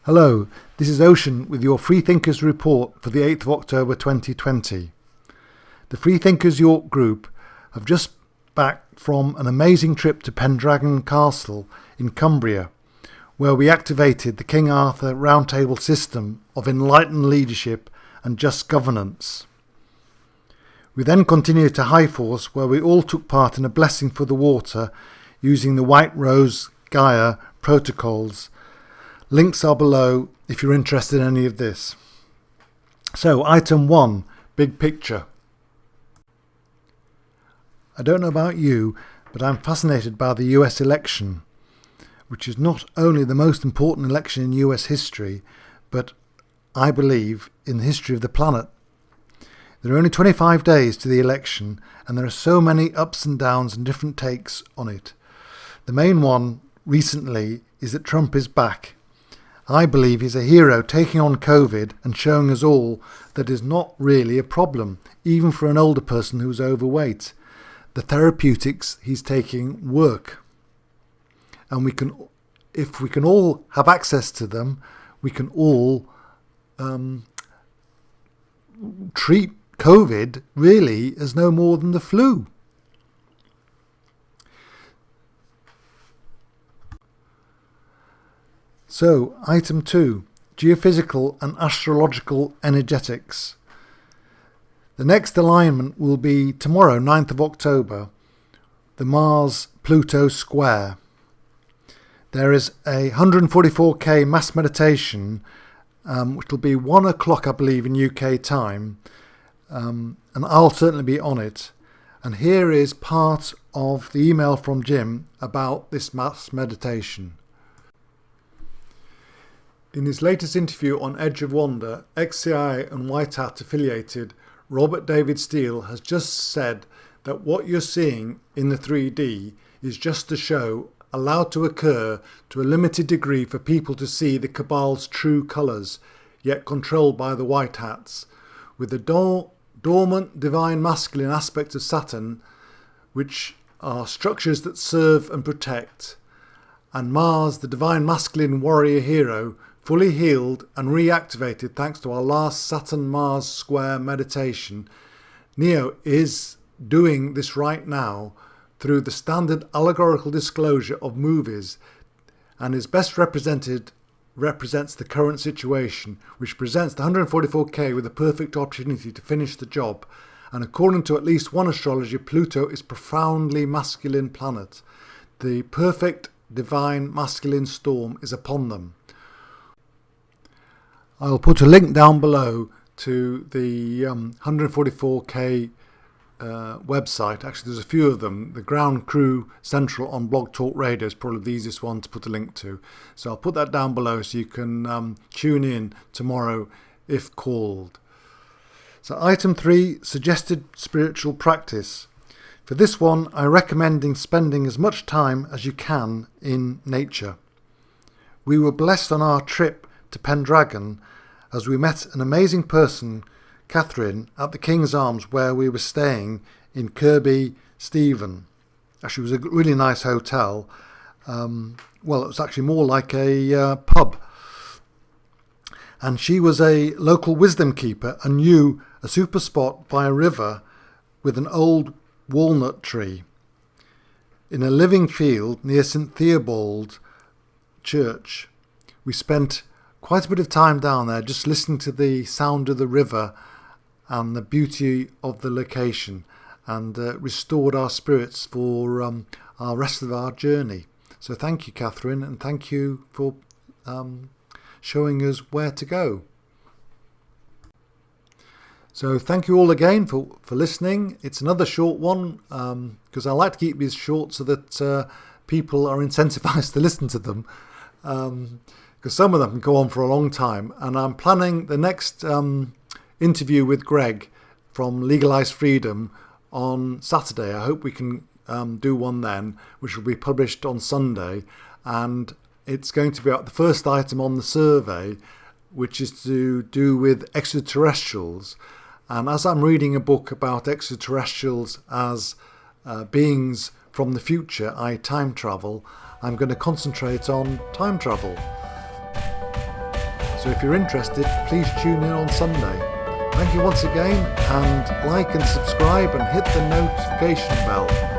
Hello, this is Ocean with your Freethinkers report for the 8th of October 2020. The Freethinkers York group have just back from an amazing trip to Pendragon Castle in Cumbria, where we activated the King Arthur Roundtable system of enlightened leadership and just governance. We then continued to Highforce, where we all took part in a blessing for the water using the White Rose Gaia protocols. Links are below if you're interested in any of this. So, item 1, big picture. I don't know about you, but I'm fascinated by the US election, which is not only the most important election in US history, but I believe in the history of the planet. There are only 25 days to the election, and there are so many ups and downs and different takes on it. The main one recently is that Trump is back. I believe he's a hero, taking on COVID and showing us all that is not really a problem, even for an older person who's overweight. The therapeutics he's taking work. And if we can all have access to them, we can all treat COVID really as no more than the flu. So, item 2, geophysical and astrological energetics. The next alignment will be tomorrow, 9th of October, the Mars-Pluto square. There is a 144k mass meditation, which will be 1 o'clock, I believe, in UK time, and I'll certainly be on it. And here is part of the email from Jim about this mass meditation. In his latest interview on Edge of Wonder, ex-CIA and White Hat affiliated Robert David Steele has just said that what you're seeing in the 3D is just a show allowed to occur to a limited degree for people to see the Cabal's true colours, yet controlled by the White Hats, with the dormant divine masculine aspect of Saturn, which are structures that serve and protect, and Mars, the divine masculine warrior hero, fully healed and reactivated thanks to our last Saturn-Mars square meditation. Neo is doing this right now through the standard allegorical disclosure of movies, and is best represents the current situation, which presents the 144k with a perfect opportunity to finish the job. And according to at least one astrologer, Pluto is profoundly masculine planet. The perfect divine masculine storm is upon them. I'll put a link down below to the 144k website. Actually, there's a few of them. The Ground Crew Central on Blog Talk Radio is probably the easiest one to put a link to. So I'll put that down below so you can tune in tomorrow if called. So item 3, suggested spiritual practice. For this one, I recommend spending as much time as you can in nature. We were blessed on our trip to Pendragon as we met an amazing person, Catherine, at the King's Arms where we were staying in Kirby Stephen. Actually, it was a really nice hotel. Well, it was actually more like a pub. And she was a local wisdom keeper and knew a super spot by a river with an old walnut tree in a living field near St Theobald Church. We spent quite a bit of time down there just listening to the sound of the river and the beauty of the location, and restored our spirits for our rest of our journey. So thank you, Catherine, and thank you for showing us where to go. So thank you all again for listening. It's another short one because I like to keep these short so that people are incentivized to listen to them. Because some of them can go on for a long time. And I'm planning the next interview with Greg from Legalised Freedom on Saturday. I hope we can do one then, which will be published on Sunday. And it's going to be about the first item on the survey, which is to do with extraterrestrials. And as I'm reading a book about extraterrestrials as beings from the future, i.e. time travel, I'm going to concentrate on time travel. So if you're interested, please tune in on Sunday. Thank you once again, and like and subscribe and hit the notification bell.